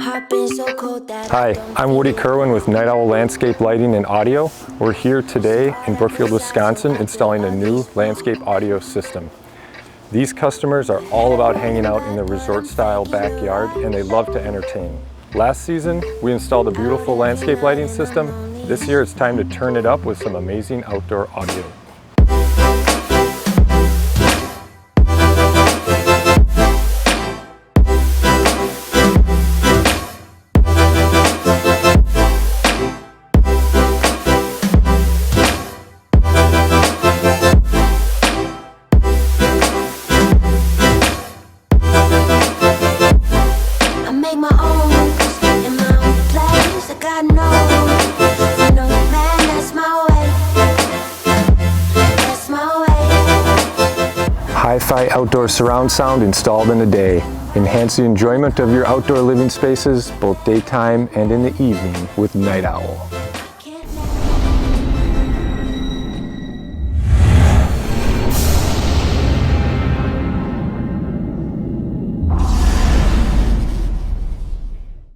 Hi, I'm Woody Kerwin with Night Owl Landscape Lighting and Audio. We're here today in Brookfield, Wisconsin, installing a new landscape audio system. These customers are all about hanging out in the resort-style backyard, and they love to entertain. Last season, we installed a beautiful landscape lighting system. This year, it's time to turn it up with some amazing outdoor audio. Hi-fi outdoor surround sound installed in a day. Enhance the enjoyment of your outdoor living spaces both daytime and in the evening with Night Owl.